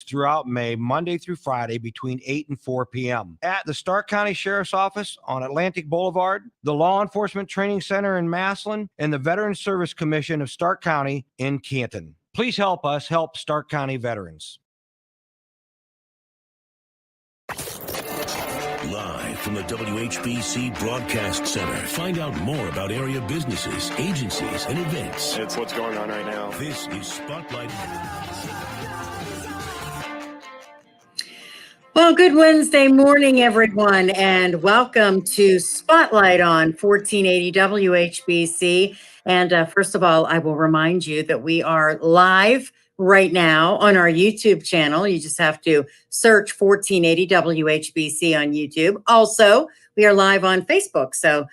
throughout May, Monday through Friday between 8 and 4 p.m. at the Stark County Sheriff's Office on Atlantic Boulevard, the Law Enforcement Training Center in Massillon, and the Veterans Service Commission of Stark County in Canton. Please help us help Stark County veterans. Live from the WHBC Broadcast Center. Find out more about area businesses, agencies, and events. It's what's going on right now. This is Spotlight. Well, good Wednesday morning, everyone, and welcome to Spotlight on 1480 WHBC. And first of all, I will remind you that we are live right now on our YouTube channel. You just have to search 1480 WHBC on YouTube. Also, we are live on Facebook. So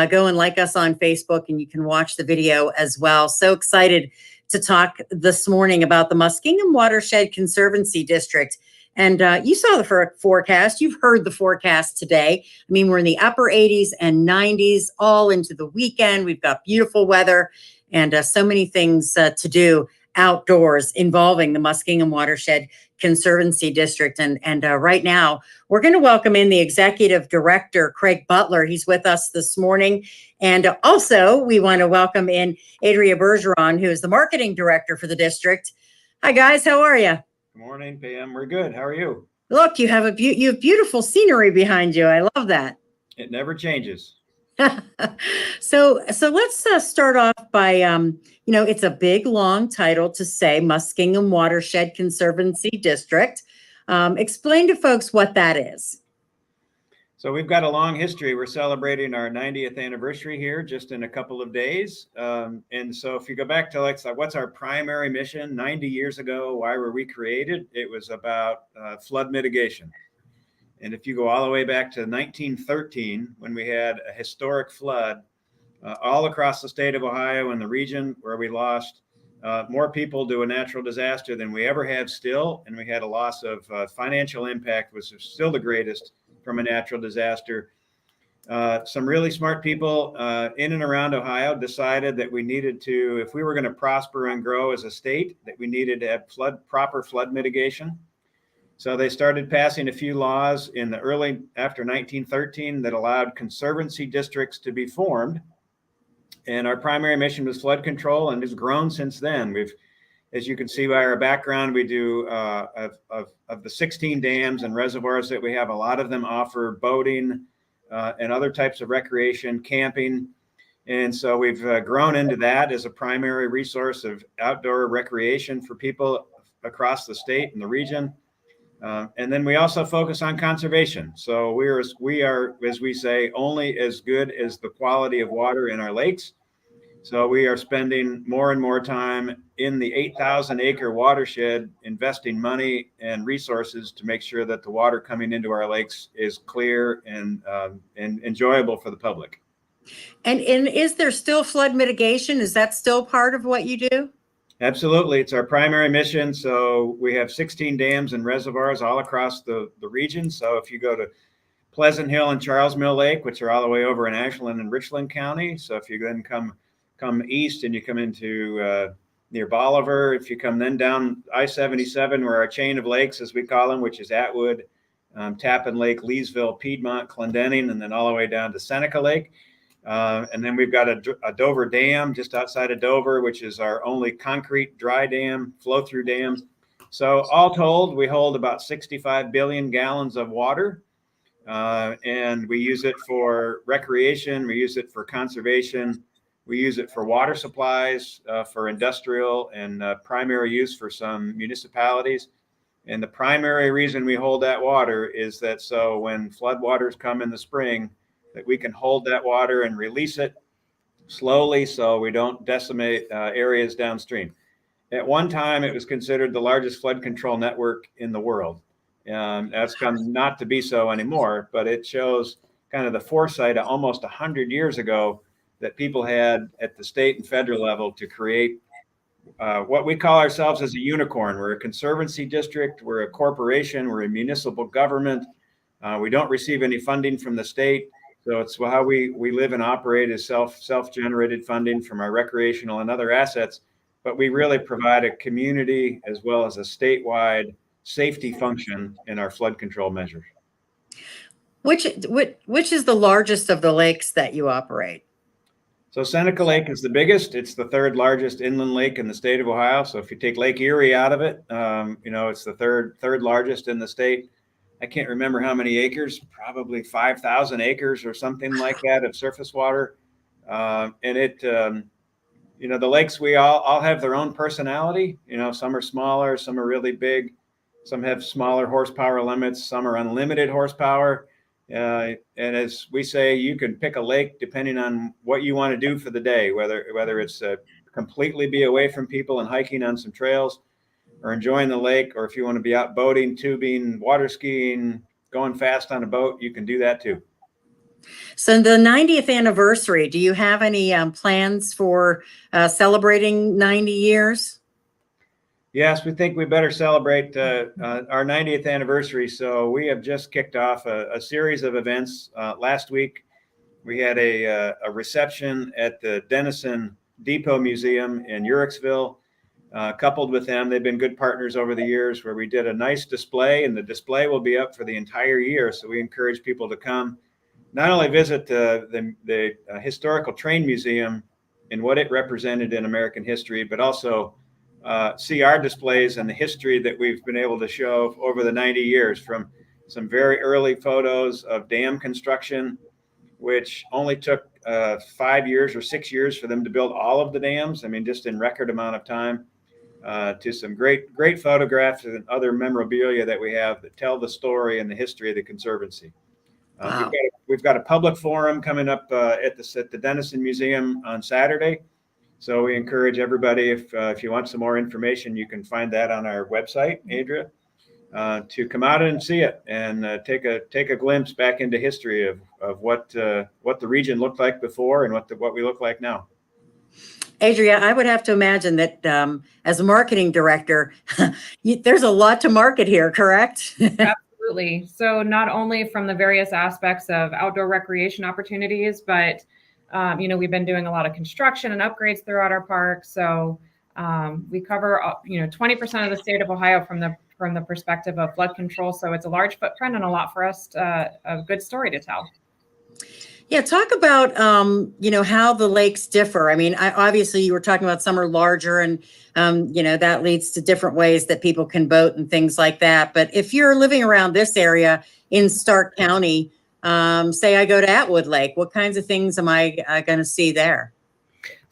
go and like us on Facebook and you can watch the video as well. So excited to talk this morning about the Muskingum Watershed Conservancy District. And you saw the forecast. You've heard the forecast today. I mean, we're in the upper 80s and 90s all into the weekend. We've got beautiful weather and so many things to do outdoors involving the Muskingum Watershed Conservancy District. And right now, we're going to welcome in the Executive Director, Craig Butler. He's with us this morning. And also, we want to welcome in Adria Bergeron, who is the Marketing Director for the district. Hi, guys. How are you? Good morning, Pam. We're good. How are you? Look, you have beautiful scenery behind you. I love that. It never changes. So let's start off by, it's a big, long title to say Muskingum Watershed Conservancy District. Explain to folks what that is. So we've got a long history. We're celebrating our 90th anniversary here just in a couple of days. And so if you go back to what's our primary mission 90 years ago, why were we created? It was about flood mitigation. And if you go all the way back to 1913, when we had a historic flood all across the state of Ohio and the region where we lost more people to a natural disaster than we ever have still. And we had a loss of financial impact, was still the greatest from a natural disaster. Some really smart people in and around Ohio decided that we needed to, if we were going to prosper and grow as a state, that we needed to have proper flood mitigation. So they started passing a few laws in the after 1913 that allowed conservancy districts to be formed. And our primary mission was flood control, and has grown since then. As you can see by our background, we do of the 16 dams and reservoirs that we have, a lot of them offer boating and other types of recreation, camping. And so we've grown into that as a primary resource of outdoor recreation for people across the state and the region. And then we also focus on conservation. So we are, as we say, only as good as the quality of water in our lakes. So we are spending more and more time in the 8,000-acre watershed, investing money and resources to make sure that the water coming into our lakes is clear and enjoyable for the public. And is there still flood mitigation? Is that still part of what you do? Absolutely. It's our primary mission. So we have 16 dams and reservoirs all across the region. So if you go to Pleasant Hill and Charles Mill Lake, which are all the way over in Ashland and Richland County. So if you then come east and you come into near Bolivar, if you come then down I-77, where our chain of lakes, as we call them, which is Atwood, Tappan Lake, Leesville, Piedmont, Clendening, and then all the way down to Seneca Lake. And then we've got a Dover Dam just outside of Dover, which is our only concrete dry dam, flow-through dam. So all told, we hold about 65 billion gallons of water, and we use it for recreation. We use it for conservation. We use it for water supplies, for industrial and primary use for some municipalities. And the primary reason we hold that water is that so when floodwaters come in the spring, that we can hold that water and release it slowly so we don't decimate areas downstream. At one time, it was considered the largest flood control network in the world. That's come not to be so anymore, but it shows kind of the foresight of almost 100 years ago that people had at the state and federal level to create what we call ourselves as a unicorn. We're a conservancy district, we're a corporation, we're a municipal government. We don't receive any funding from the state. So it's how we live and operate as self-generated funding from our recreational and other assets, but we really provide a community as well as a statewide safety function in our flood control measures. Which is the largest of the lakes that you operate? So Seneca Lake is the biggest. It's the third largest inland lake in the state of Ohio. So if you take Lake Erie out of it, it's the third largest in the state. I can't remember how many acres, probably 5,000 acres or something like that of surface water. And the lakes, we all have their own personality. Some are smaller, some are really big, some have smaller horsepower limits, some are unlimited horsepower. And as we say, you can pick a lake depending on what you want to do for the day, whether it's completely be away from people and hiking on some trails or enjoying the lake, or if you want to be out boating, tubing, water skiing, going fast on a boat, you can do that too. So the 90th anniversary, do you have any plans for celebrating 90 years? Yes, we think we better celebrate our 90th anniversary. So we have just kicked off a series of events. Last week, we had a reception at the Denison Depot Museum in Uricksville. Coupled with them, they've been good partners over the years, where we did a nice display, and the display will be up for the entire year. So we encourage people to come, not only visit the Historical Train Museum and what it represented in American history, but also see our displays and the history that we've been able to show over the 90 years, from some very early photos of dam construction, which only took 5 years or 6 years for them to build all of the dams. I mean, just in record amount of time, to some great photographs and other memorabilia that we have that tell the story and the history of the Conservancy. Wow. We've got a public forum coming up at the Denison Museum on Saturday. So we encourage everybody, if you want some more information, you can find that on our website, Adria, to come out and see it and take a glimpse back into history of what the region looked like before and what we look like now. Adria, I would have to imagine that as a marketing director, there's a lot to market here, correct? Absolutely. So not only from the various aspects of outdoor recreation opportunities, but we've been doing a lot of construction and upgrades throughout our park. So we cover 20% of the state of Ohio from the perspective of flood control. So it's a large footprint and a lot for us, a good story to tell. Yeah, talk about how the lakes differ. I mean, obviously you were talking about some are larger, and that leads to different ways that people can boat and things like that. But if you're living around this area in Stark County, say I go to Atwood Lake, what kinds of things am I going to see there?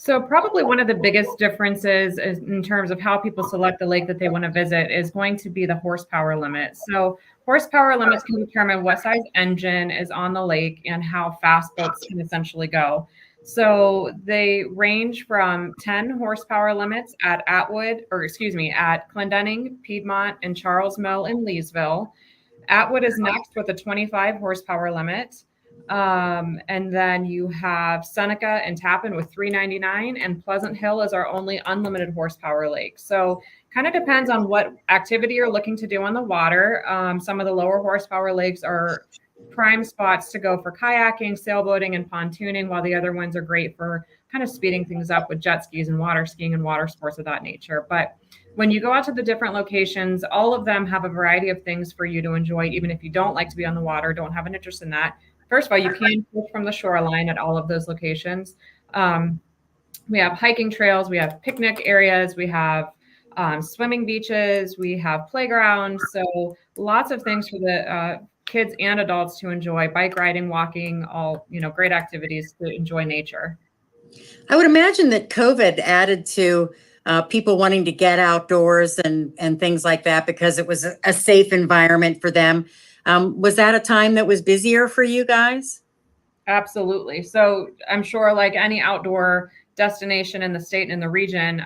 So probably one of the biggest differences is in terms of how people select the lake that they want to visit is going to be the horsepower limit. So horsepower limits can determine what size engine is on the lake and how fast boats can essentially go. So they range from 10 horsepower limits at at Clendenning, Piedmont, and Charles Mill in Leesville. Atwood is next with a 25 horsepower limit. And then you have Seneca and Tappan with 399, and Pleasant Hill is our only unlimited horsepower lake. So kind of depends on what activity you're looking to do on the water. Some of the lower horsepower lakes are prime spots to go for kayaking, sailboating, and pontooning, while the other ones are great for kind of speeding things up with jet skis and water skiing and water sports of that nature. But when you go out to the different locations, all of them have a variety of things for you to enjoy, even if you don't like to be on the water, don't have an interest in that. First of all, you can fish from the shoreline at all of those locations. We have hiking trails, we have picnic areas, we have swimming beaches, we have playgrounds. So lots of things for the kids and adults to enjoy: bike riding, walking, all great activities to enjoy nature. I would imagine that COVID added to people wanting to get outdoors and things like that because it was a safe environment for them. Was that a time that was busier for you guys? Absolutely. So I'm sure, like any outdoor destination in the state and in the region,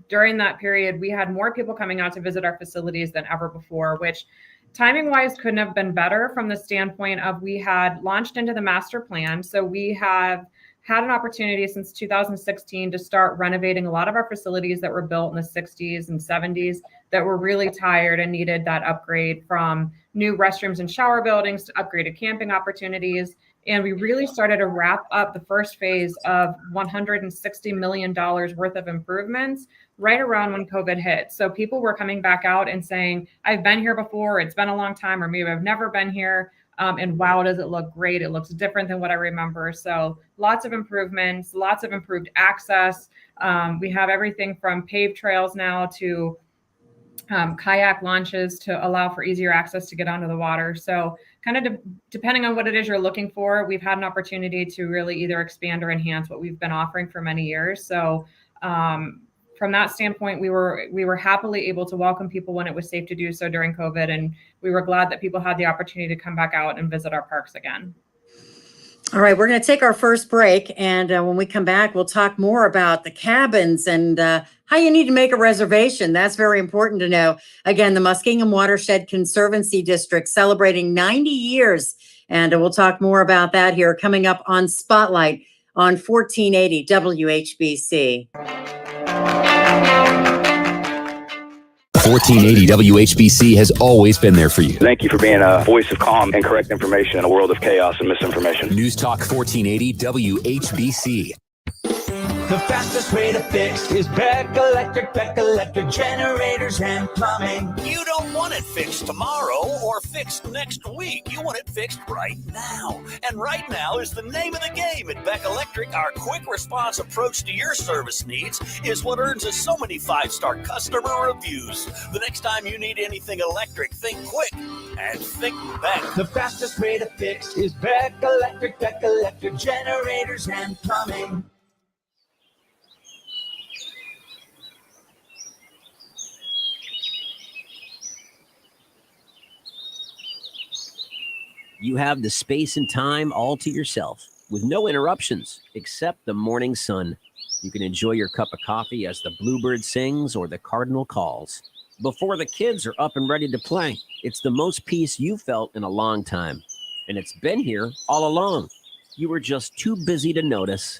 during that period, we had more people coming out to visit our facilities than ever before, which timing wise couldn't have been better from the standpoint of we had launched into the master plan. So we have had an opportunity since 2016 to start renovating a lot of our facilities that were built in the 60s and 70s that were really tired and needed that upgrade, from new restrooms and shower buildings to upgraded camping opportunities. And we really started to wrap up the first phase of $160 million worth of improvements right around when COVID hit. So people were coming back out and saying, I've been here before, it's been a long time, or maybe I've never been here. And wow, does it look great? It looks different than what I remember. So lots of improvements, lots of improved access. We have everything from paved trails now to kayak launches to allow for easier access to get onto the water. So kind of depending on what it is you're looking for, we've had an opportunity to really either expand or enhance what we've been offering for many years. So from that standpoint, we were happily able to welcome people when it was safe to do so during COVID. And we were glad that people had the opportunity to come back out and visit our parks again. All right, we're going to take our first break. And when we come back, we'll talk more about the cabins and how you need to make a reservation. That's very important to know. Again, the Muskingum Watershed Conservancy District celebrating 90 years. And we'll talk more about that here coming up on Spotlight on 1480 WHBC. 1480 WHBC has always been there for you. Thank you for being a voice of calm and correct information in a world of chaos and misinformation. News Talk 1480 WHBC. The fastest way to fix is Beck Electric generators and plumbing. You don't want it fixed tomorrow or fixed next week. You want it fixed right now. And right now is the name of the game at Beck Electric. Our quick response approach to your service needs is what earns us so many 5-star customer reviews. The next time you need anything electric, think quick and think Beck. The fastest way to fix is Beck Electric generators and plumbing. You have the space and time all to yourself with no interruptions except the morning sun. You can enjoy your cup of coffee as the bluebird sings or the cardinal calls. Before the kids are up and ready to play, it's the most peace you've felt in a long time. And it's been here all along. You were just too busy to notice.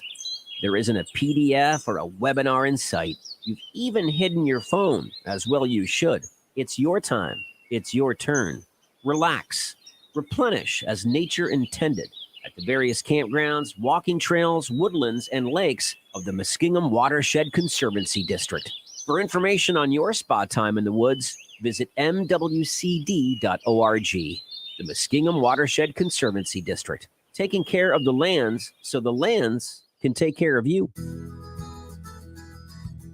There isn't a PDF or a webinar in sight. You've even hidden your phone, as well you should. It's your time. It's your turn. Relax. Replenish as nature intended at the various campgrounds, walking trails, woodlands, and lakes of the Muskingum Watershed Conservancy District. For information on your spa time in the woods, visit MWCD.org. The Muskingum Watershed Conservancy District, taking care of the lands so the lands can take care of you.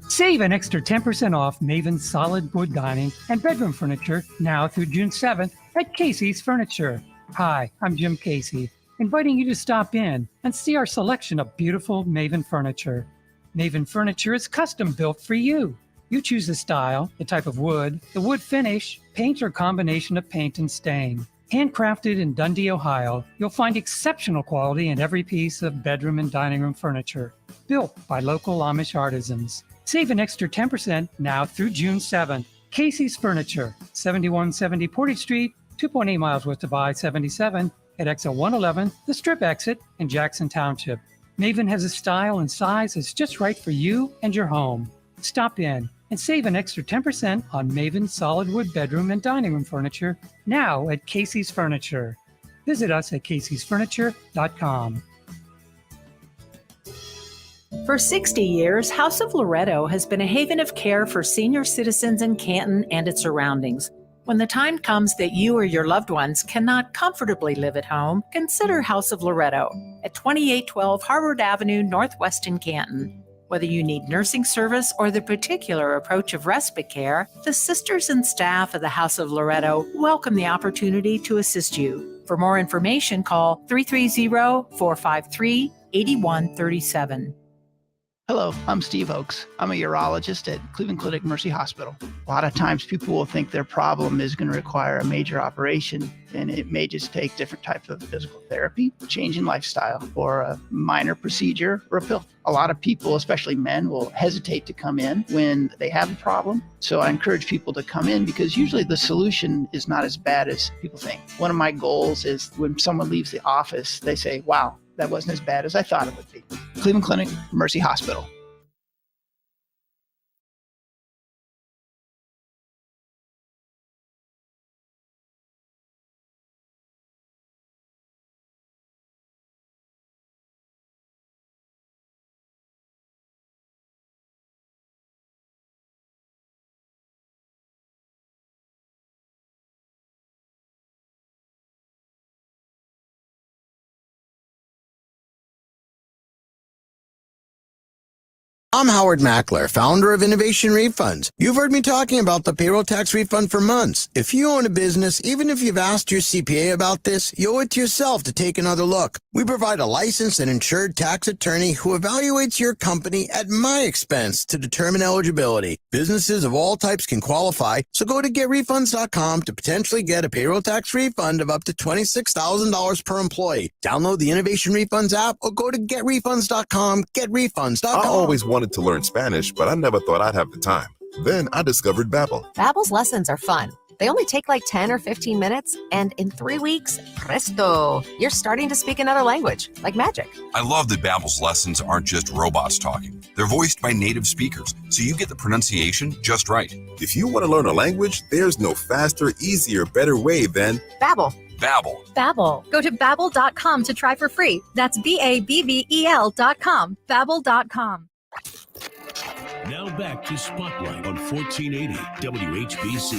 Save an extra 10% off Maven's solid wood dining and bedroom furniture now through June 7th at Casey's Furniture. Hi, I'm Jim Casey, inviting you to stop in and see our selection of beautiful Maven furniture. Maven furniture is custom built for you. You choose the style, the type of wood, the wood finish, paint or combination of paint and stain. Handcrafted in Dundee, Ohio, you'll find exceptional quality in every piece of bedroom and dining room furniture, built by local Amish artisans. Save an extra 10% now through June 7th. Casey's Furniture, 7170 Portage Street, 2.8 miles west of I-77 at exit 111, the Strip exit in Jackson Township. Maven has a style and size that's just right for you and your home. Stop in and save an extra 10% on Maven's solid wood bedroom and dining room furniture now at Casey's Furniture. Visit us at caseysfurniture.com. For 60 years, House of Loretto has been a haven of care for senior citizens in Canton and its surroundings. When the time comes that you or your loved ones cannot comfortably live at home, consider House of Loretto at 2812 Harvard Avenue, Northwest in Canton. Whether you need nursing service or the particular approach of respite care, the sisters and staff of the House of Loretto welcome the opportunity to assist you. For more information, call 330-453-8137. Hello, I'm Steve Oakes. I'm a urologist at Cleveland Clinic Mercy Hospital. A lot of times people will think their problem is going to require a major operation, and it may just take different types of physical therapy, change in lifestyle, or a minor procedure or a pill. A lot of people, especially men, will hesitate to come in when they have a problem. So I encourage people to come in because usually the solution is not as bad as people think. One of my goals is when someone leaves the office, they say, wow, that wasn't as bad as I thought it would be. Cleveland Clinic, Mercy Hospital. I'm Howard Mackler, founder of Innovation Refunds. You've heard me talking about the payroll tax refund for months. If you own a business, even if you've asked your CPA about this, you owe it to yourself to take another look. We provide a licensed and insured tax attorney who evaluates your company at my expense to determine eligibility. Businesses of all types can qualify, so go to getrefunds.com to potentially get a payroll tax refund of up to $26,000 per employee. Download the Innovation Refunds app or go to getrefunds.com, getrefunds.com. I always wanted to learn Spanish, but I never thought I'd have the time. Then I discovered Babbel. Babbel's lessons are fun. They only take like 10 or 15 minutes, and in 3 weeks, presto, you're starting to speak another language, like magic. I love that Babbel's lessons aren't just robots talking. They're voiced by native speakers, so you get the pronunciation just right. If you want to learn a language, there's no faster, easier, better way than Babbel. Babbel. Babbel. Go to babbel.com to try for free. That's BABBEL.com. Babbel.com. Now back to Spotlight on 1480 WHBC.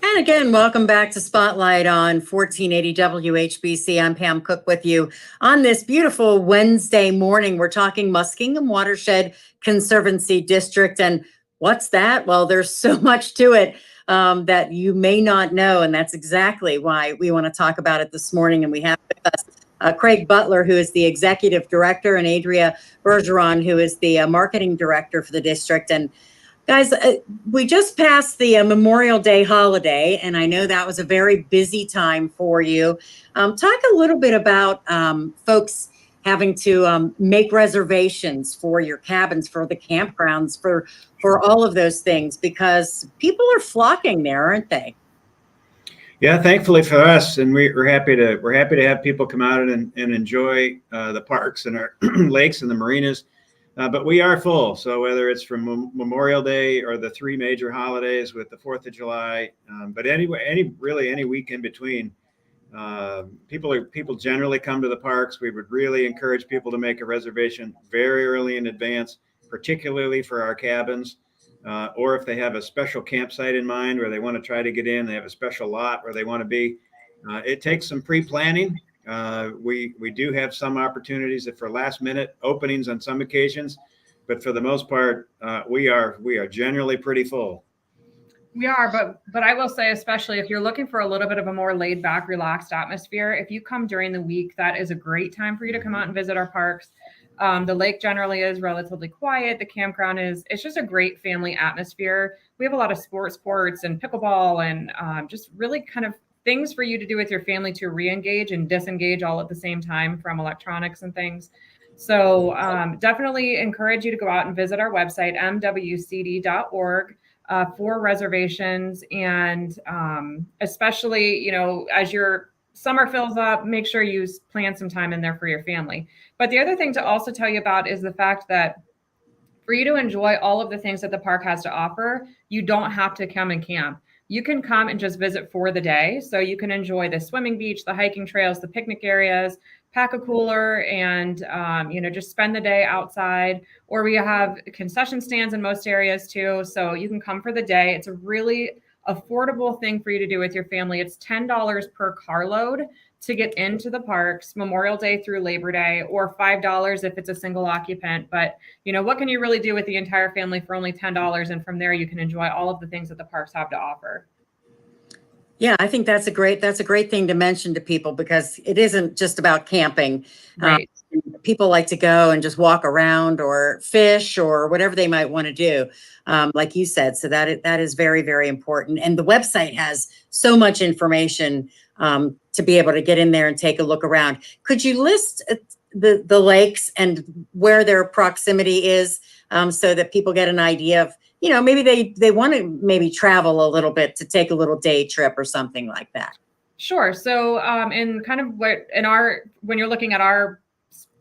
And again, welcome back to Spotlight on 1480 WHBC. I'm Pam Cook with you on this beautiful Wednesday morning. We're talking Muskingum Watershed Conservancy District. And what's that? Well, there's so much to it that you may not know. And that's exactly why we want to talk about it this morning. And we have with us Craig Butler, who is the executive director, and Adria Bergeron, who is the marketing director for the district. And guys, we just passed the Memorial Day holiday, and I know that was a very busy time for you. Talk a little bit about folks having to make reservations for your cabins, for the campgrounds, for all of those things, because people are flocking there, aren't they? Yeah, thankfully for us, and we're happy to have people come out and enjoy the parks and our lakes and the marinas. But we are full. So whether it's from Memorial Day or the 3 major holidays with the 4th of July, but any week in between, people generally come to the parks. We would really encourage people to make a reservation very early in advance, particularly for our cabins. Or if they have a special campsite in mind where they want to try to get in, they have a special lot where they want to be. It takes some pre-planning. We do have some opportunities for last minute openings on some occasions, but for the most part, we are generally pretty full. We are, but I will say, especially if you're looking for a little bit of a more laid back, relaxed atmosphere, if you come during the week, that is a great time for you to come out and visit our parks. The lake generally is relatively quiet. The campground it's just a great family atmosphere. We have a lot of sports and pickleball and just really kind of things for you to do with your family to re-engage and disengage all at the same time from electronics and things. So definitely encourage you to go out and visit our website, MWCD.org, for reservations. And especially, as your summer fills up, make sure you plan some time in there for your family. But the other thing to also tell you about is the fact that for you to enjoy all of the things that the park has to offer, you don't have to come and camp. You can come and just visit for the day. So you can enjoy the swimming beach, the hiking trails, the picnic areas, pack a cooler, and just spend the day outside. Or we have concession stands in most areas too. So you can come for the day. It's a really affordable thing for you to do with your family. It's $10 per carload to get into the parks Memorial Day through Labor Day, or $5 if it's a single occupant. But what can you really do with the entire family for only $10? And from there, you can enjoy all of the things that the parks have to offer. Yeah, I think that's a great thing to mention to people, because it isn't just about camping. Right. People like to go and just walk around or fish or whatever they might want to do, like you said. So that is very, very important. And the website has so much information to be able to get in there and take a look around. Could you list the lakes and where their proximity is, so that people get an idea of, maybe they want to travel a little bit to take a little day trip or something like that? Sure. So when you're looking at our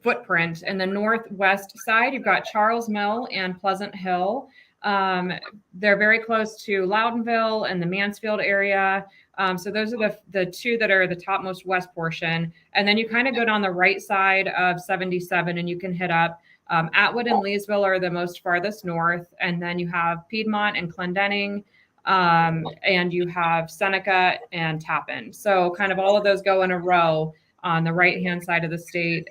footprint in the northwest side, you've got Charles Mill and Pleasant Hill. They're very close to Loudonville and the Mansfield area. So those are the two that are the topmost west portion. And then you kind of go down the right side of 77 and you can hit up Atwood and Leesville are the most farthest north. And then you have Piedmont and Clendening, and you have Seneca and Tappan. So kind of all of those go in a row. on the right-hand side of the state,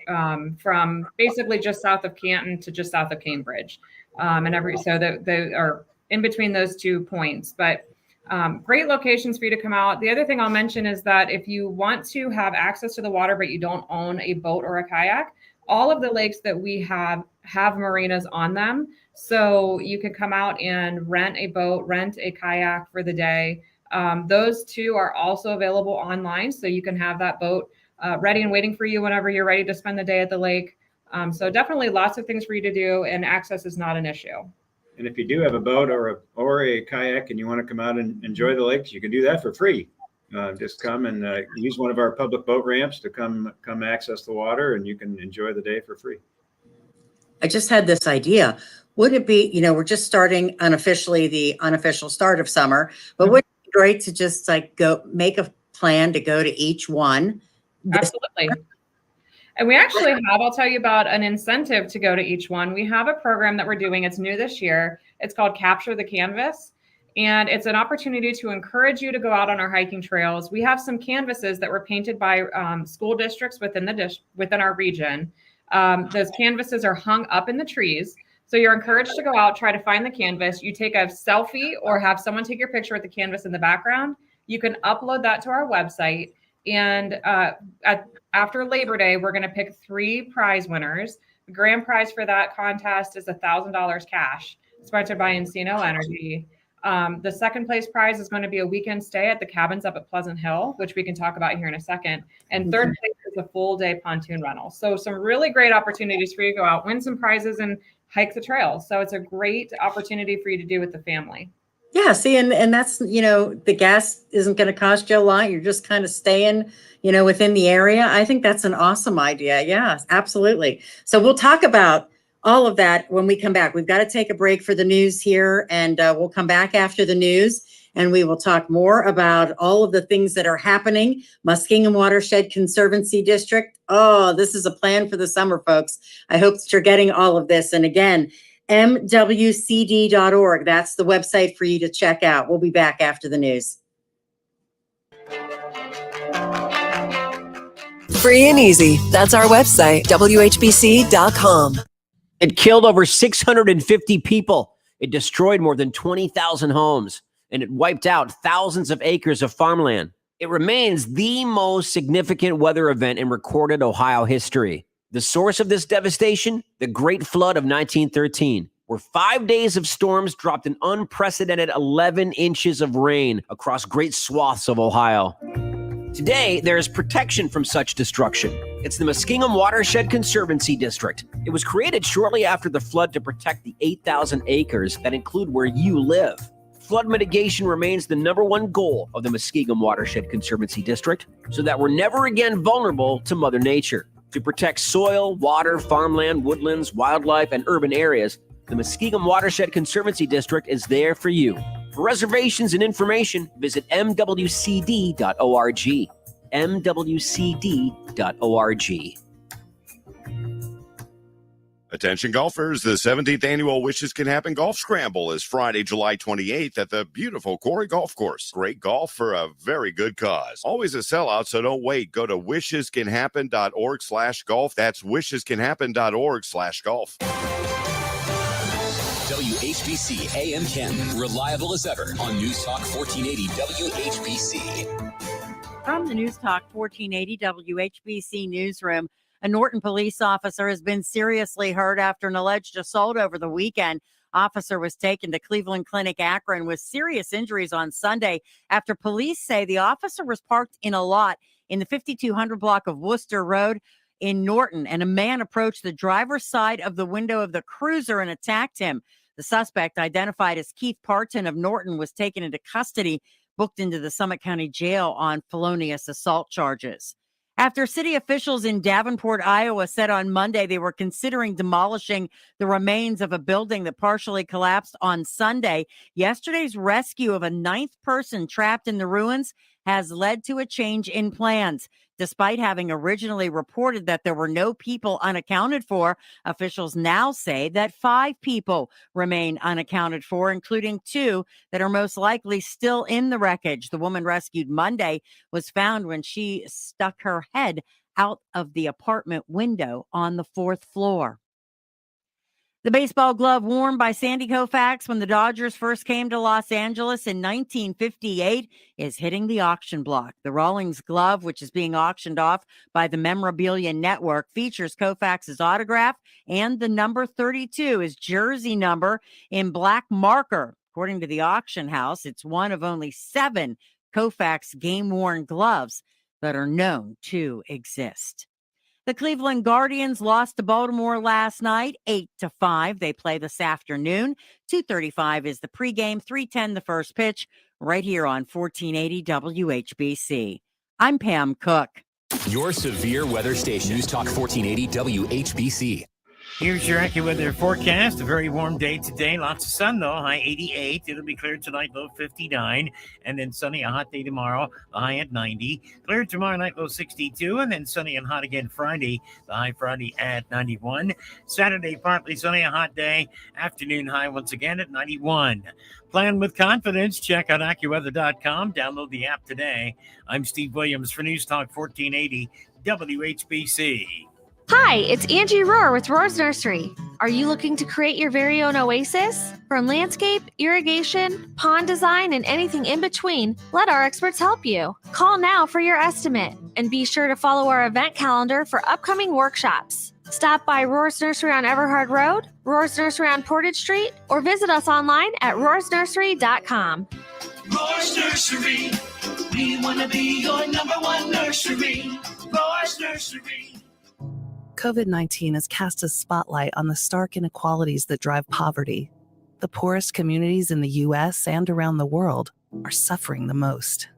from basically just south of Canton to just south of Cambridge. So they are in between those 2 points, but great locations for you to come out. The other thing I'll mention is that if you want to have access to the water, but you don't own a boat or a kayak, all of the lakes that we have marinas on them. So you can come out and rent a boat, rent a kayak for the day. Those 2 are also available online. So you can have that boat ready and waiting for you whenever you're ready to spend the day at the lake. So definitely lots of things for you to do, and access is not an issue. And if you do have a boat or a kayak and you want to come out and enjoy the lakes, you can do that for free. Just come and use one of our public boat ramps to come access the water, and you can enjoy the day for free. I just had this idea. Would it be, we're just starting unofficially the unofficial start of summer, but wouldn't it be great to just go make a plan to go to each one? Absolutely. And we actually I'll tell you about an incentive to go to each one. We have a program that we're doing. It's new this year. It's called Capture the Canvas. And it's an opportunity to encourage you to go out on our hiking trails. We have some canvases that were painted by school districts within our region. Those canvases are hung up in the trees. So you're encouraged to go out, try to find the canvas. You take a selfie or have someone take your picture with the canvas in the background. You can upload that to our website. And after Labor Day, we're going to pick 3 prize winners. The grand prize for that contest is $1,000 cash, sponsored by Encino Energy. The second place prize is going to be a weekend stay at the cabins up at Pleasant Hill, which we can talk about here in a second. And third place is a full day pontoon rental. So some really great opportunities for you to go out, win some prizes, and hike the trails. So it's a great opportunity for you to do with the family. Yeah, see, and that's, the gas isn't going to cost you a lot. You're just kind of staying, within the area. I think that's an awesome idea. Yeah, absolutely. So we'll talk about all of that when we come back. We've got to take a break for the news here, and we'll come back after the news, and we will talk more about all of the things that are happening. Muskingum Watershed Conservancy District. Oh, this is a plan for the summer, folks. I hope that you're getting all of this. And again, MWCD.org. That's the website for you to check out. We'll be back after the news. Free and easy. That's our website, WHBC.com. It killed over 650 people. It destroyed more than 20,000 homes, and it wiped out thousands of acres of farmland. It remains the most significant weather event in recorded Ohio history. The source of this devastation? The Great Flood of 1913, where 5 days of storms dropped an unprecedented 11 inches of rain across great swaths of Ohio. Today, there is protection from such destruction. It's the Muskingum Watershed Conservancy District. It was created shortly after the flood to protect the 8,000 acres that include where you live. Flood mitigation remains the #1 goal of the Muskingum Watershed Conservancy District, so that we're never again vulnerable to Mother Nature. To protect soil, water, farmland, woodlands, wildlife, and urban areas, the Muskingum Watershed Conservancy District is there for you. For reservations and information, visit MWCD.org. MWCD.org. Attention golfers, the 17th annual Wishes Can Happen Golf Scramble is Friday, July 28th at the beautiful Quarry Golf Course. Great golf for a very good cause. Always a sellout, so don't wait. Go to wishescanhappen.org/golf. That's wishescanhappen.org/golf. WHBC AM 10, reliable as ever on News Talk 1480 WHBC. From the News Talk 1480 WHBC newsroom, a Norton police officer has been seriously hurt after an alleged assault over the weekend. Officer was taken to Cleveland Clinic Akron with serious injuries on Sunday after police say the officer was parked in a lot in the 5200 block of Worcester Road in Norton, and a man approached the driver's side of the window of the cruiser and attacked him. The suspect, identified as Keith Parton of Norton, was taken into custody, booked into the Summit County Jail on felonious assault charges. After city officials in Davenport, Iowa said on Monday they were considering demolishing the remains of a building that partially collapsed on Sunday, yesterday's rescue of a 9th person trapped in the ruins has led to a change in plans. Despite having originally reported that there were no people unaccounted for, officials now say that 5 people remain unaccounted for, including 2 that are most likely still in the wreckage. The woman rescued Monday was found when she stuck her head out of the apartment window on the 4th floor. The baseball glove worn by Sandy Koufax when the Dodgers first came to Los Angeles in 1958 is hitting the auction block. The Rawlings glove, which is being auctioned off by the Memorabilia Network, features Koufax's autograph and the number 32, his jersey number, in black marker. According to the auction house, it's one of only 7 Koufax game-worn gloves that are known to exist. The Cleveland Guardians lost to Baltimore last night, 8-5. They play this afternoon. 2:35 is the pregame, 3:10 the first pitch, right here on 1480 WHBC. I'm Pam Cook. Your severe weather station, News Talk 1480 WHBC. Here's your AccuWeather forecast. A very warm day today. Lots of sun, though. High 88. It'll be clear tonight, low 59. And then sunny, a hot day tomorrow. The high at 90. Clear tomorrow night, low 62. And then sunny and hot again Friday. The high Friday at 91. Saturday, partly sunny, a hot day. Afternoon high once again at 91. Plan with confidence. Check out AccuWeather.com. Download the app today. I'm Steve Williams for News Talk 1480 WHBC. Hi, it's Angie Rohr with Rohr's Nursery. Are you looking to create your very own oasis? From landscape, irrigation, pond design, and anything in between, let our experts help you. Call now for your estimate, and be sure to follow our event calendar for upcoming workshops. Stop by Rohr's Nursery on Everhard Road, Rohr's Nursery on Portage Street, or visit us online at rohrsnursery.com. Rohr's Nursery. We want to be your #1 nursery. Rohr's Nursery. COVID-19 has cast a spotlight on the stark inequalities that drive poverty. The poorest communities in the U.S. and around the world are suffering the most.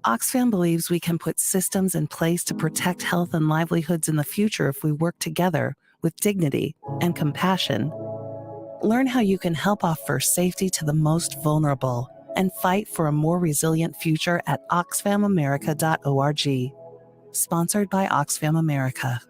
Oxfam believes we can put systems in place to protect health and livelihoods in the future if we work together with dignity and compassion. Learn how you can help offer safety to the most vulnerable and fight for a more resilient future at oxfamamerica.org. Sponsored by Oxfam America.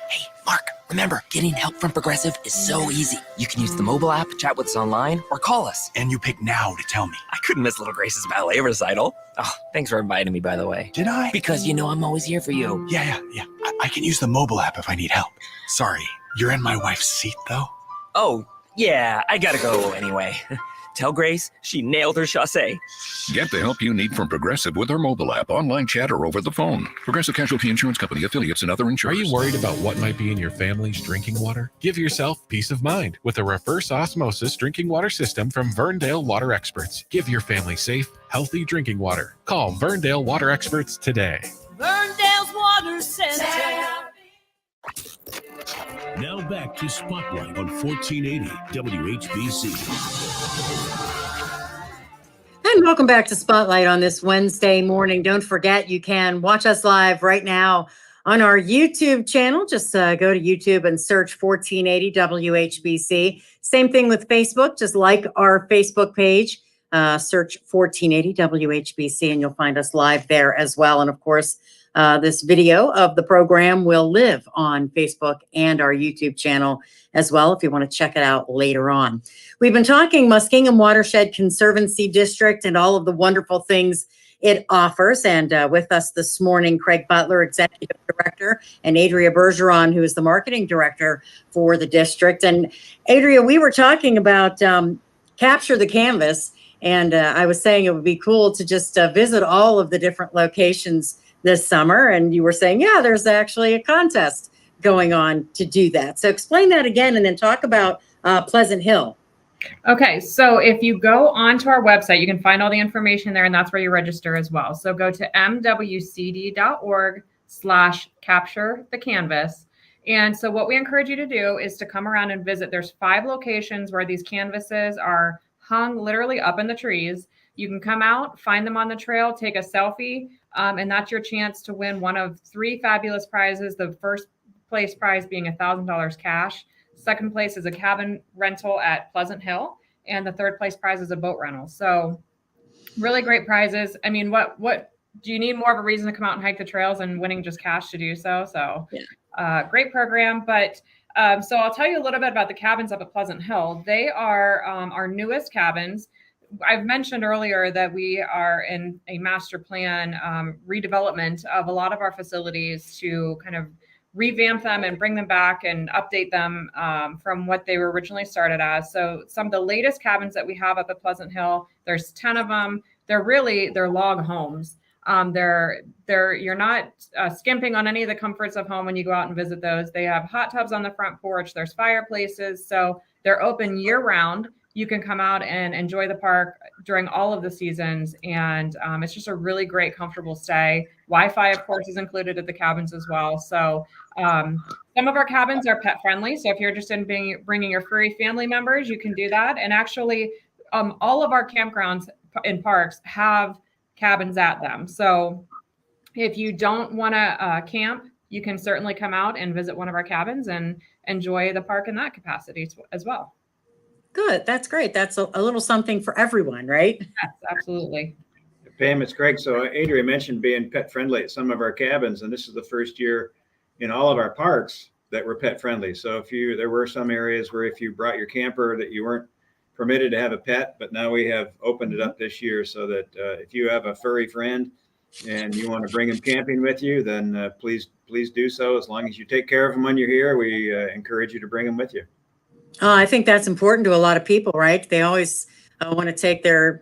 Hey, Mark, remember, getting help from Progressive is so easy. You can use the mobile app, chat with us online, or call us. And you pick now to tell me. I couldn't miss Little Grace's ballet recital. Oh, thanks for inviting me, by the way. Did I? Because you know I'm always here for you. Yeah. I can use the mobile app if I need help. Sorry, you're in my wife's seat, though? Oh, yeah, I gotta go anyway. Tell Grace she nailed her chassé. Get the help you need from Progressive with our mobile app, online chat, or over the phone. Progressive Casualty Insurance Company, affiliates, and other insurers. Are you worried about what might be in your family's drinking water? Give yourself peace of mind with a reverse osmosis drinking water system from Verndale Water Experts. Give your family safe, healthy drinking water. Call Verndale Water Experts today. Verndale's Water Center. Now back to Spotlight on 1480 WHBC. And welcome back to Spotlight on this Wednesday morning. Don't forget, you can watch us live right now on our YouTube channel. Just go to YouTube and search 1480 WHBC. Same thing with Facebook. Just like our Facebook page, search 1480 WHBC, and you'll find us live there as well. And of course, this video of the program will live on Facebook and our YouTube channel as well if you want to check it out later on. We've been talking Muskingum Watershed Conservancy District and all of the wonderful things it offers. And with us this morning, Craig Butler, Executive Director, and Adria Bergeron, who is the Marketing Director for the district. And Adria, we were talking about Capture the Canvas, and I was saying it would be cool to just visit all of the different locations this summer. And you were saying, yeah, there's actually a contest going on to do that. So explain that again, and then talk about Pleasant Hill. Okay, so if you go onto our website, you can find all the information there, and that's where you register as well. So go to mwcd.org/capture the canvas. And so what we encourage you to do is to come around and visit. There's 5 locations where these canvases are hung literally up in the trees. You can come out, find them on the trail, take a selfie, and that's your chance to win one of 3 fabulous prizes. The first place prize being $1,000 cash. Second place is a cabin rental at Pleasant Hill, and the third place prize is a boat rental. So really great prizes. I mean, what do you need more of a reason to come out and hike the trails and winning just cash to do so? So great program. But so I'll tell you a little bit about the cabins up at Pleasant Hill. They are our newest cabins. I've mentioned earlier that we are in a master plan redevelopment of a lot of our facilities to kind of revamp them and bring them back and update them from what they were originally started as. So some of the latest cabins that we have up at Pleasant Hill, there's 10 of them. They're log homes. You're not skimping on any of the comforts of home when you go out and visit those. They have hot tubs on the front porch. There's fireplaces. So they're open year round. You can come out and enjoy the park during all of the seasons. And it's just a really great, comfortable stay. Wi-Fi, of course, is included at the cabins as well. So some of our cabins are pet friendly. So if you're interested in bringing your furry family members, you can do that. And actually, all of our campgrounds in parks have cabins at them. So if you don't want to camp, you can certainly come out and visit one of our cabins and enjoy the park in that capacity as well. Good. That's great. That's a little something for everyone, right? Yes, absolutely. Pam, it's Greg. So Adria mentioned being pet friendly at some of our cabins, and this is the first year in all of our parks that we're pet friendly. So there were some areas where if you brought your camper that you weren't permitted to have a pet, but now we have opened it up this year so that if you have a furry friend and you want to bring him camping with you, then please do so. As long as you take care of him when you're here, we encourage you to bring him with you. I think that's important to a lot of people, right? They always want to take their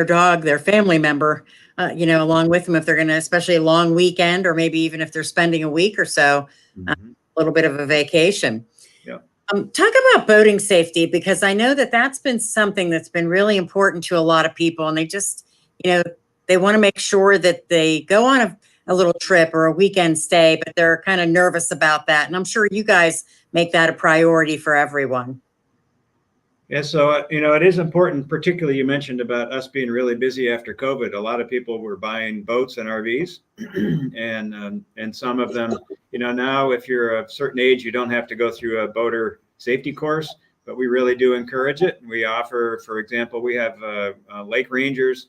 dog, their family member, along with them if they're going to, especially a long weekend, or maybe even if they're spending a week or so, a little bit of a vacation. Yeah. Talk about boating safety, because I know that that's been something that's been really important to a lot of people, and they just, they want to make sure that they go on a little trip or a weekend stay, but they're kind of nervous about that. And I'm sure you guys make that a priority for everyone. Yeah, so, it is important, particularly you mentioned about us being really busy after COVID. A lot of people were buying boats and RVs and some of them, now if you're a certain age, you don't have to go through a boater safety course, but we really do encourage it. We offer, for example, we have lake rangers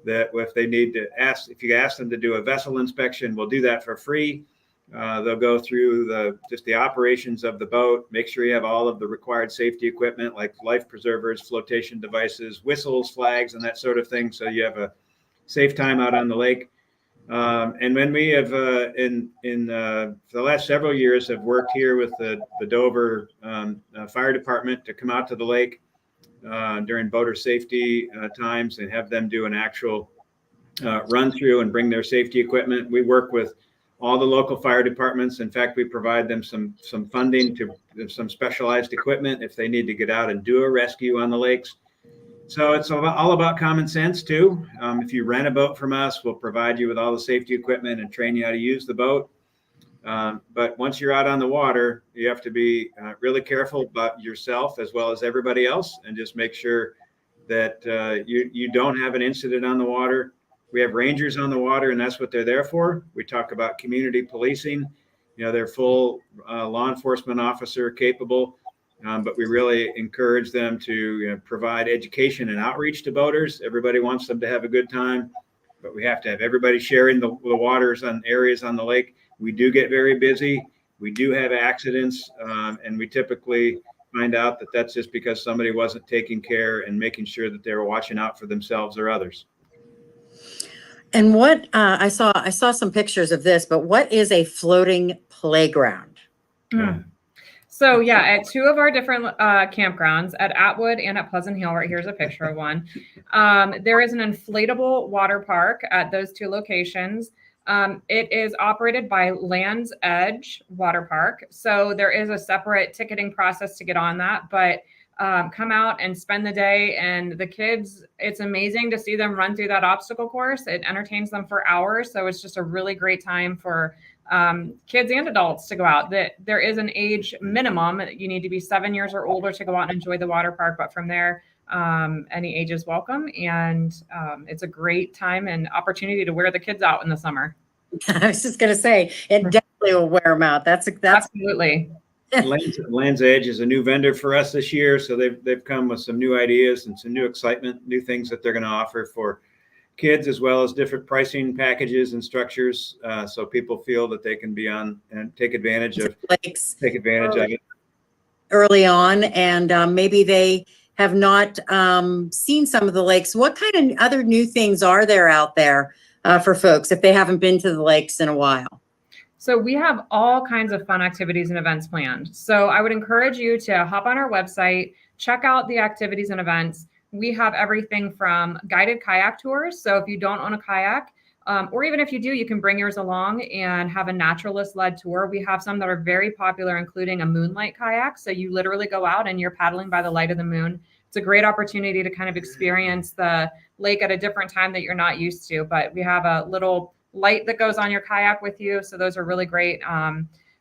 that if you ask them to do a vessel inspection, we'll do that for free. They'll go through just the operations of the boat, make sure you have all of the required safety equipment like life preservers, flotation devices, whistles, flags, and that sort of thing. So you have a safe time out on the lake. And when we have for the last several years have worked here with the Dover Fire Department to come out to the lake during boater safety times and have them do an actual run through and bring their safety equipment. We work with all the local fire departments. In fact, we provide them some funding to some specialized equipment if they need to get out and do a rescue on the lakes. So it's all about common sense too. If you rent a boat from us, we'll provide you with all the safety equipment and train you how to use the boat. But once you're out on the water, you have to be really careful about yourself as well as everybody else, and just make sure that you don't have an incident on the water. We have rangers on the water, and that's what they're there for. We talk about community policing. They're full law enforcement officer capable, but we really encourage them to provide education and outreach to boaters. Everybody wants them to have a good time, but we have to have everybody sharing the waters on areas on the lake. We do get very busy. We do have accidents, and we typically find out that that's just because somebody wasn't taking care and making sure that they were watching out for themselves or others. And what I saw some pictures of this, but what is a floating playground? So at two of our different campgrounds, at Atwood and at Pleasant Hill, right here's a picture of one. There is an inflatable water park at those two locations. It is operated by Land's Edge Water Park. So there is a separate ticketing process to get on that, but come out and spend the day, and the kids, it's amazing to see them run through that obstacle course. It entertains them for hours. So it's just a really great time for kids and adults to go out. There is an age minimum. You need to be 7 years or older to go out and enjoy the water park. But from there, any age is welcome. And it's a great time and opportunity to wear the kids out in the summer. I was just going to say, it definitely will wear them out. That's absolutely. Land's Edge is a new vendor for us this year, so they've come with some new ideas and some new excitement, new things that they're going to offer for kids, as well as different pricing packages and structures, so people feel that they can be on and take advantage of lakes of it early on, and maybe they have not seen some of the lakes, what kind of other new things are there out there for folks if they haven't been to the lakes in a while? So we have all kinds of fun activities and events planned. So I would encourage you to hop on our website, check out the activities and events. We have everything from guided kayak tours. So if you don't own a kayak, or even if you do, you can bring yours along and have a naturalist-led tour. We have some that are very popular, including a moonlight kayak. So you literally go out and you're paddling by the light of the moon. It's a great opportunity to kind of experience the lake at a different time that you're not used to. But we have a little light that goes on your kayak with you. So those are really great.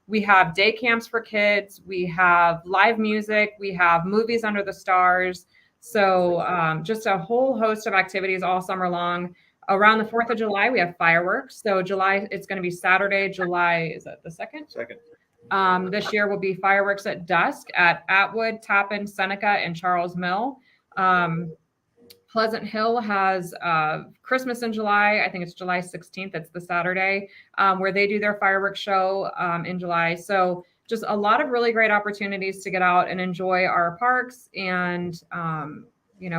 We have day camps for kids. We have live music. We have movies under the stars. So just a whole host of activities all summer long. Around the 4th of July, we have fireworks. So July, it's going to be Saturday, July, is that the 2nd? 2nd. This year will be fireworks at dusk at Atwood, Tappan, Seneca, and Charles Mill. Pleasant Hill has Christmas in July. I think it's July 16th. It's the Saturday where they do their fireworks show in July. So just a lot of really great opportunities to get out and enjoy our parks and,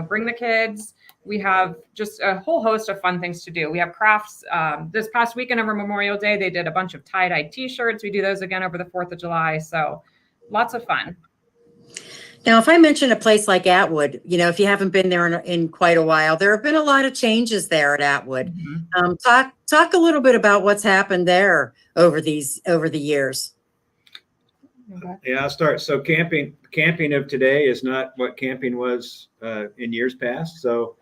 bring the kids. We have just a whole host of fun things to do. We have crafts. This past weekend over Memorial Day, they did a bunch of tie-dye t-shirts. We do those again over the 4th of July. So lots of fun. Now, if I mention a place like Atwood, if you haven't been there in quite a while, there have been a lot of changes there at Atwood. Mm-hmm. Talk a little bit about what's happened there over the years. Okay. Yeah, I'll start. So camping of today is not what camping was in years past. So,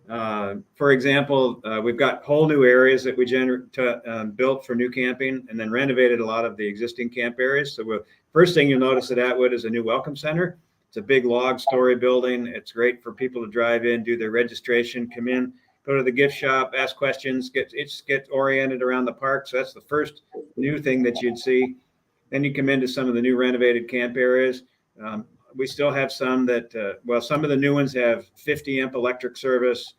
for example, we've got whole new areas that we built for new camping, and then renovated a lot of the existing camp areas. So, first thing you'll notice at Atwood is a new welcome center. It's a big log story building. It's great for people to drive in, do their registration, come in, go to the gift shop, ask questions, get oriented around the park. So that's the first new thing that you'd see. Then you come into some of the new renovated camp areas. We still have some that, some of the new ones have 50 amp electric service,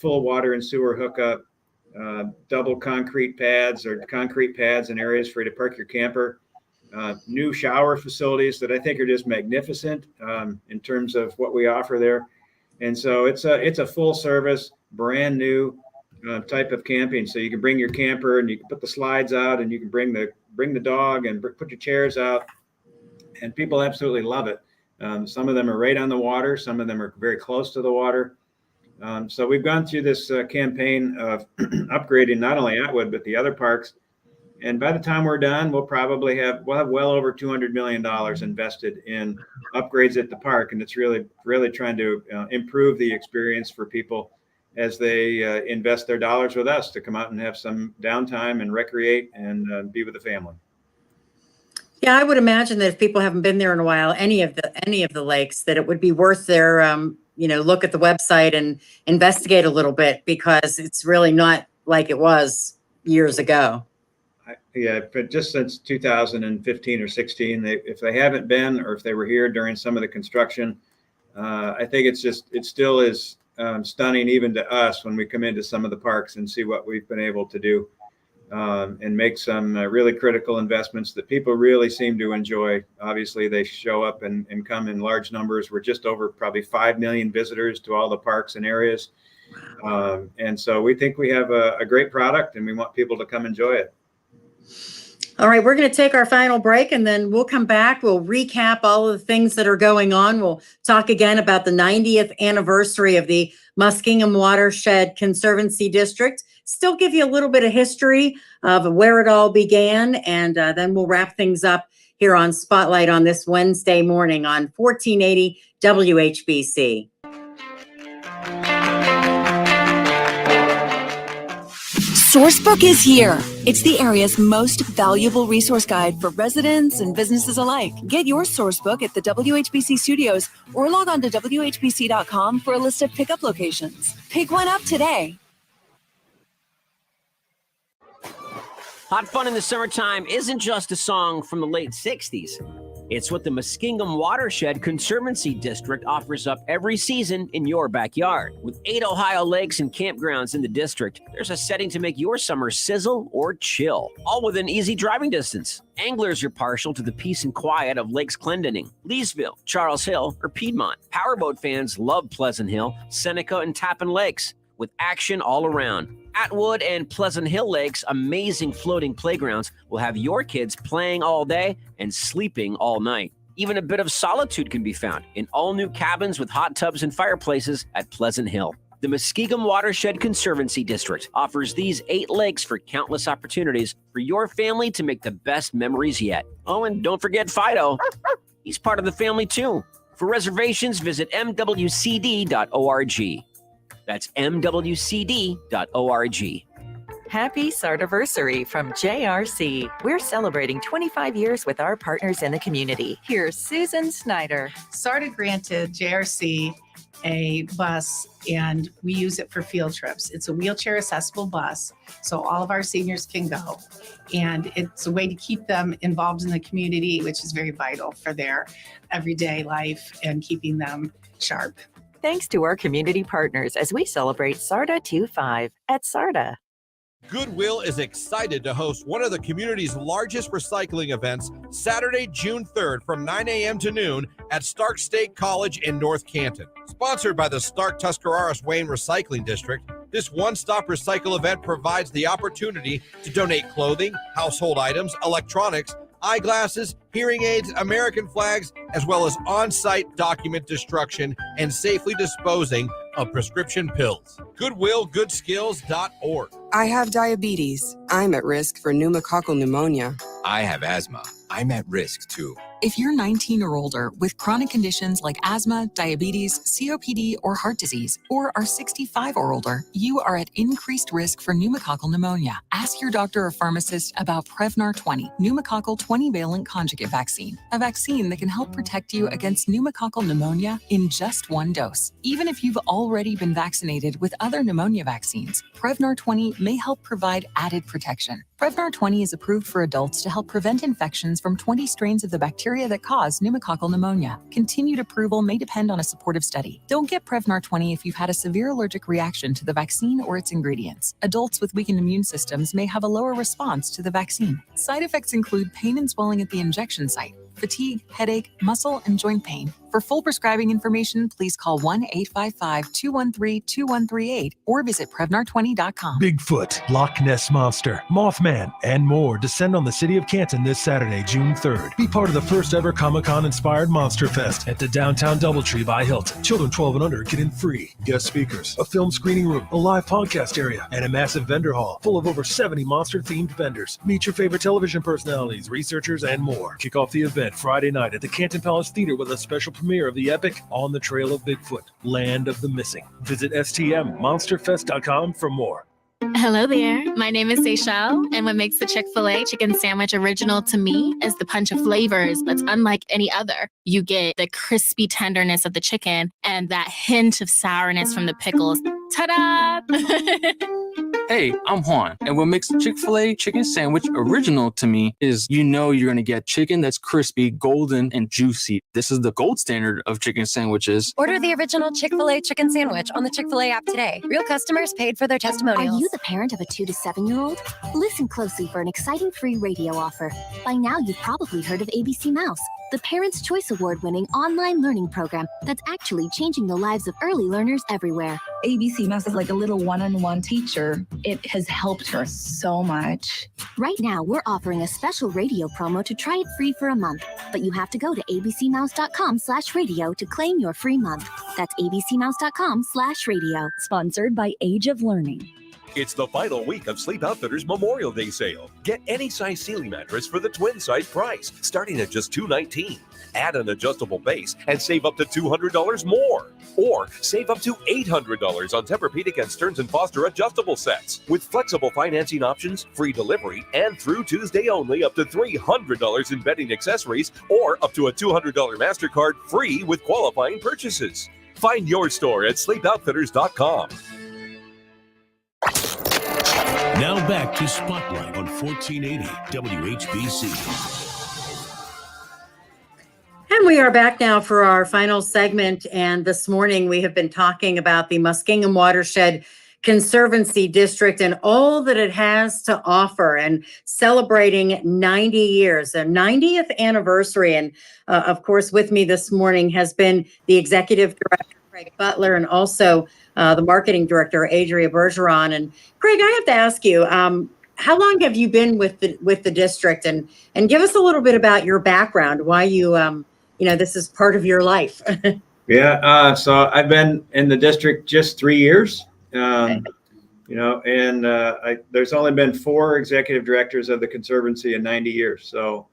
full water and sewer hookup, double concrete pads and areas for you to park your camper. New shower facilities that I think are just magnificent in terms of what we offer there. And so it's a full service, brand new type of camping. So you can bring your camper and you can put the slides out and you can bring the dog and put your chairs out, and people absolutely love it. Some of them are right on the water. Some of them are very close to the water. So we've gone through this campaign of upgrading not only Atwood, but the other parks. And by the time we're done, we'll have well over $200 million invested in upgrades at the park. And it's really, really trying to improve the experience for people as they invest their dollars with us to come out and have some downtime and recreate and be with the family. Yeah, I would imagine that if people haven't been there in a while, any of the lakes, that it would be worth their, look at the website and investigate a little bit, because it's really not like it was years ago. Yeah, but just since 2015 or 16, if they haven't been, or if they were here during some of the construction, I think it still is stunning even to us when we come into some of the parks and see what we've been able to do and make some really critical investments that people really seem to enjoy. Obviously, they show up and come in large numbers. We're just over probably 5 million visitors to all the parks and areas. And so we think we have a great product, and we want people to come enjoy it. All right, we're going to take our final break, and then we'll come back. We'll recap all of the things that are going on. We'll talk again about the 90th anniversary of the Muskingum Watershed Conservancy District. Still give you a little bit of history of where it all began, and then we'll wrap things up here on Spotlight on this Wednesday morning on 1480 WHBC. Sourcebook is here. It's the area's most valuable resource guide for residents and businesses alike. Get your Sourcebook at the WHBC studios or log on to WHBC.com for a list of pickup locations. Pick one up today. Hot fun in the summertime isn't just a song from the late 60s. It's what the Muskingum Watershed Conservancy District offers up every season in your backyard. With 8 Ohio lakes and campgrounds in the district, there's a setting to make your summer sizzle or chill, all within easy driving distance. Anglers are partial to the peace and quiet of Lakes Clendening, Leesville, Charles Hill, or Piedmont. Powerboat fans love Pleasant Hill, Seneca, and Tappan Lakes, with action all around. Atwood and Pleasant Hill Lakes' amazing floating playgrounds will have your kids playing all day and sleeping all night. Even a bit of solitude can be found in all-new cabins with hot tubs and fireplaces at Pleasant Hill. The Muskingum Watershed Conservancy District offers these 8 lakes for countless opportunities for your family to make the best memories yet. Oh, and don't forget Fido. He's part of the family too. For reservations, visit MWCD.org. That's MWCD.org. Happy Sardiversary from JRC. We're celebrating 25 years with our partners in the community. Here's Susan Snyder. SARDA granted JRC a bus, and we use it for field trips. It's a wheelchair accessible bus, so all of our seniors can go. And it's a way to keep them involved in the community, which is very vital for their everyday life and keeping them sharp. Thanks to our community partners as we celebrate SARDA 25 at SARDA. Goodwill is excited to host one of the community's largest recycling events Saturday, June 3rd from 9 a.m. to noon at Stark State College in North Canton. Sponsored by the Stark Tuscarawas Wayne Recycling District, this one-stop recycle event provides the opportunity to donate clothing, household items, electronics, eyeglasses, hearing aids, American flags, as well as on-site document destruction and safely disposing of prescription pills. GoodwillGoodskills.org. I have diabetes. I'm at risk for pneumococcal pneumonia. I have asthma. I'm at risk too. If you're 19 or older with chronic conditions like asthma, diabetes, COPD, or heart disease, or are 65 or older, you are at increased risk for pneumococcal pneumonia. Ask your doctor or pharmacist about Prevnar 20, pneumococcal 20-valent conjugate vaccine, a vaccine that can help protect you against pneumococcal pneumonia in just one dose. Even if you've already been vaccinated with other pneumonia vaccines, Prevnar 20 may help provide added protection. Prevnar 20 is approved for adults to help prevent infections from 20 strains of the bacteria that cause pneumococcal pneumonia. Continued approval may depend on a supportive study. Don't get Prevnar 20 if you've had a severe allergic reaction to the vaccine or its ingredients. Adults with weakened immune systems may have a lower response to the vaccine. Side effects include pain and swelling at the injection site, fatigue, headache, muscle, and joint pain. For full prescribing information, please call 1-855-213-2138 or visit Prevnar20.com. Bigfoot, Loch Ness Monster, Mothman, and more descend on the city of Canton this Saturday, June 3rd. Be part of the first ever Comic-Con inspired Monster Fest at the downtown Doubletree by Hilton. Children 12 and under get in free. Guest speakers, a film screening room, a live podcast area, and a massive vendor hall full of over 70 monster-themed vendors. Meet your favorite television personalities, researchers, and more. Kick off the event Friday night at the Canton Palace Theater with a special premiere of the epic On the Trail of Bigfoot, Land of the Missing. Visit stmmonsterfest.com for more. Hello there. My name is Seychelle, and what makes the Chick-fil-A chicken sandwich original to me is the punch of flavors that's unlike any other. You get the crispy tenderness of the chicken and that hint of sourness from the pickles. Ta-da! Hey, I'm Juan, and what makes the Chick-fil-A chicken sandwich original to me is you're going to get chicken that's crispy, golden, and juicy. This is the gold standard of chicken sandwiches. Order the original Chick-fil-A chicken sandwich on the Chick-fil-A app today. Real customers paid for their testimonials. Are you the parent of a 2 to 7-year-old? Listen closely for an exciting free radio offer. By now, you've probably heard of ABC Mouse, the Parents' Choice Award-winning online learning program that's actually changing the lives of early learners everywhere. ABC Mouse is like a little one-on-one teacher. It has helped her so much. Right now, we're offering a special radio promo to try it free for a month, but you have to go to abcmouse.com/radio to claim your free month. That's abcmouse.com/radio. Sponsored by Age of Learning. It's the final week of Sleep Outfitters Memorial Day sale. Get any size Sealy mattress for the twin size price, starting at just $219. Add an adjustable base and save up to $200 more. Or save up to $800 on Tempur-Pedic and Stearns & Foster adjustable sets. With flexible financing options, free delivery, and through Tuesday only up to $300 in bedding accessories or up to a $200 MasterCard free with qualifying purchases. Find your store at sleepoutfitters.com. Now back to Spotlight on 1480 WHBC. we are back now for our final segment. And this morning we have been talking about the Muskingum Watershed Conservancy District and all that it has to offer, and celebrating 90 years, a 90th anniversary. And of course, with me this morning has been the Executive Director, Craig Butler, and also the Marketing Director, Adria Bergeron. And Craig, I have to ask you, how long have you been with the district, and give us a little bit about your background, why you this is part of your life. Yeah, so I've been in the district just 3 years, and there's only been 4 executive directors of the Conservancy in 90 years. So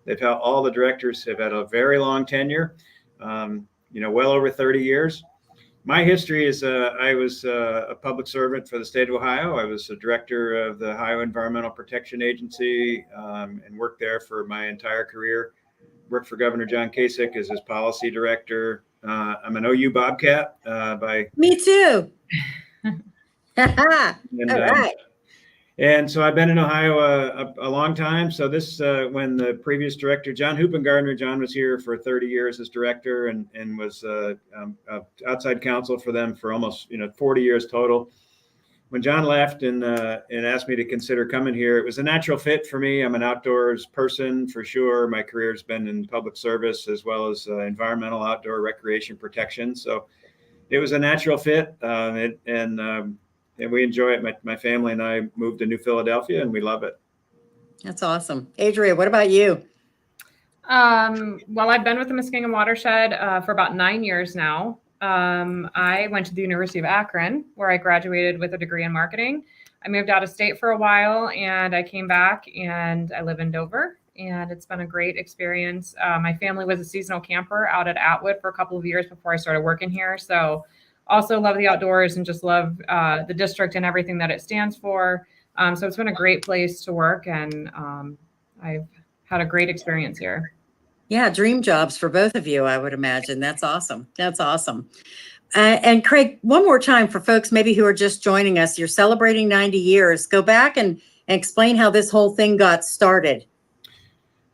they've had, all the directors have had a very long tenure, well over 30 years. My history is I was a public servant for the state of Ohio. I was the director of the Ohio Environmental Protection Agency and worked there for my entire career. Worked for Governor John Kasich as his policy director. I'm an OU Bobcat by. Me too. And, all right. And so I've been in Ohio a long time. So this, when the previous director, John Hoopengartner, John was here for 30 years as director and was outside counsel for them for almost 40 years total. When John left and asked me to consider coming here, it was a natural fit for me. I'm an outdoors person for sure. My career's been in public service as well as environmental outdoor recreation protection. So it was a natural fit, and we enjoy it. My family and I moved to New Philadelphia, and we love it. That's awesome. Adria, what about you? Well, I've been with the Muskingum Watershed for about 9 years now. I went to the University of Akron, where I graduated with a degree in marketing. I moved out of state for a while, and I came back, and I live in Dover, and it's been a great experience. My family was a seasonal camper out at Atwood for a couple of years before I started working here. So also love the outdoors and just love the district and everything that it stands for. So it's been a great place to work, and I've had a great experience here. Yeah, dream jobs for both of you, I would imagine. That's awesome. That's awesome. And Craig, one more time for folks maybe who are just joining us, you're celebrating 90 years. Go back and explain how this whole thing got started.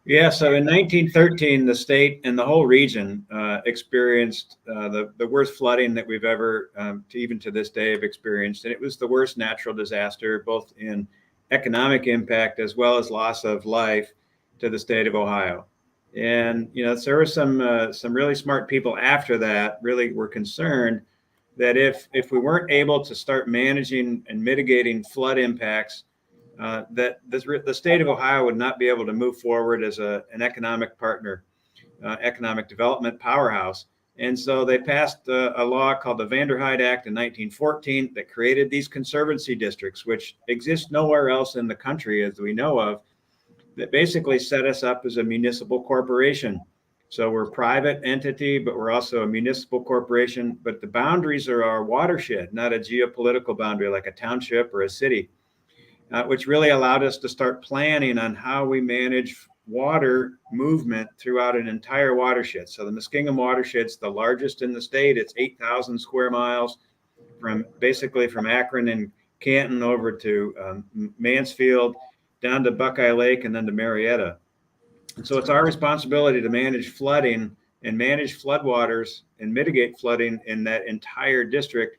Yeah, so in 1913, the state and the whole region experienced the worst flooding that we've ever, even to this day, have experienced. And it was the worst natural disaster, both in economic impact as well as loss of life to the state of Ohio. And, there were some really smart people after that really were concerned that if we weren't able to start managing and mitigating flood impacts, that the state of Ohio would not be able to move forward as an economic partner, economic development powerhouse. And so they passed a law called the Vanderhyde Act in 1914 that created these conservancy districts, which exist nowhere else in the country as we know of, that basically set us up as a municipal corporation. So we're a private entity, but we're also a municipal corporation. But the boundaries are our watershed, not a geopolitical boundary like a township or a city. Which really allowed us to start planning on how we manage water movement throughout an entire watershed. So the Muskingum watershed's the largest in the state. It's 8,000 square miles from Akron and Canton over to Mansfield, down to Buckeye Lake, and then to Marietta. And so it's our responsibility to manage flooding and manage floodwaters and mitigate flooding in that entire district.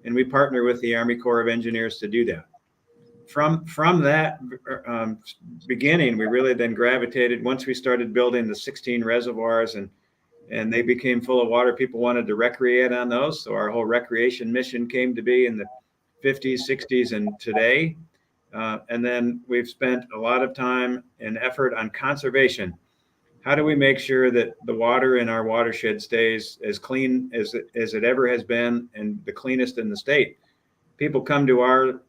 And we partner with the Army Corps of Engineers to do that. From that beginning, we really then gravitated, once we started building the 16 reservoirs and they became full of water, people wanted to recreate on those. So our whole recreation mission came to be in the 50s, 60s, and today. And then we've spent a lot of time and effort on conservation. How do we make sure that the water in our watershed stays as clean as it ever has been and the cleanest in the state? People come to our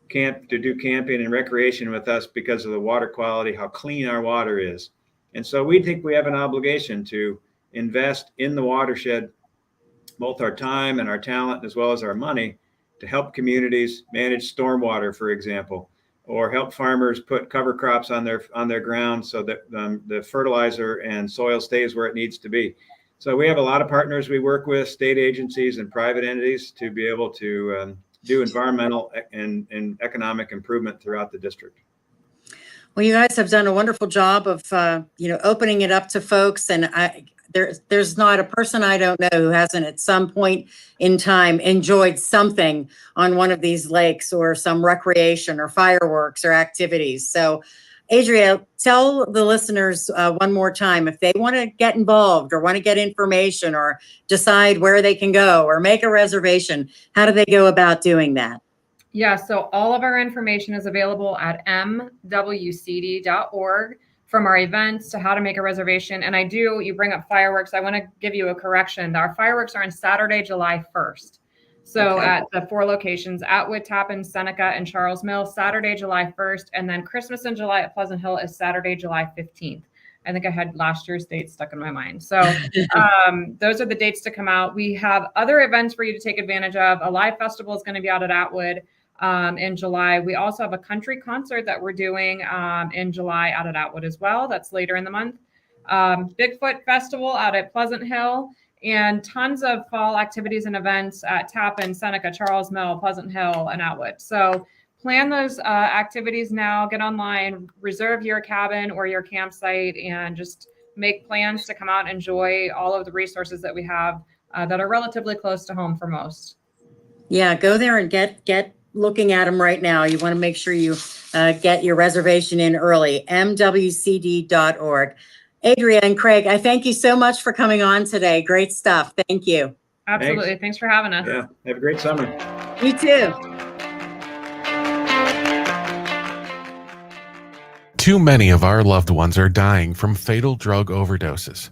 camp to do camping and recreation with us because of the water quality, how clean our water is. And so we think we have an obligation to invest in the watershed, both our time and our talent, as well as our money, to help communities manage stormwater, for example, or help farmers put cover crops on their ground so that the fertilizer and soil stays where it needs to be. So we have a lot of partners we work with, state agencies and private entities, to be able to do environmental and economic improvement throughout the district. Well, you guys have done a wonderful job of, opening it up to folks. And there's not a person I don't know who hasn't at some point in time enjoyed something on one of these lakes or some recreation or fireworks or activities. So, Adria, tell the listeners one more time, if they want to get involved or want to get information or decide where they can go or make a reservation, how do they go about doing that? Yeah, so all of our information is available at MWCD.org, from our events to how to make a reservation. And you bring up fireworks. I want to give you a correction. Our fireworks are on Saturday, July 1st. So at the 4 locations, Atwood, Tappan, Seneca, and Charles Mill, Saturday, July 1st. And then Christmas in July at Pleasant Hill is Saturday, July 15th. I think I had last year's dates stuck in my mind. So those are the dates to come out. We have other events for you to take advantage of. A live festival is going to be out at Atwood in July. We also have a country concert that we're doing in July out at Atwood as well. That's later in the month. Bigfoot Festival out at Pleasant Hill, and tons of fall activities and events at Tappan, Seneca, Charles Mill, Pleasant Hill, and Atwood. So plan those activities now. Get online, reserve your cabin or your campsite, and just make plans to come out and enjoy all of the resources that we have that are relatively close to home for most. Yeah, go there and get looking at them right now. You want to make sure you get your reservation in early. MWCD.org. Adria and Craig, I thank you so much for coming on today. Great stuff. Thank you. Absolutely. Thanks for having us. Yeah. Have a great summer. You too. Too many of our loved ones are dying from fatal drug overdoses.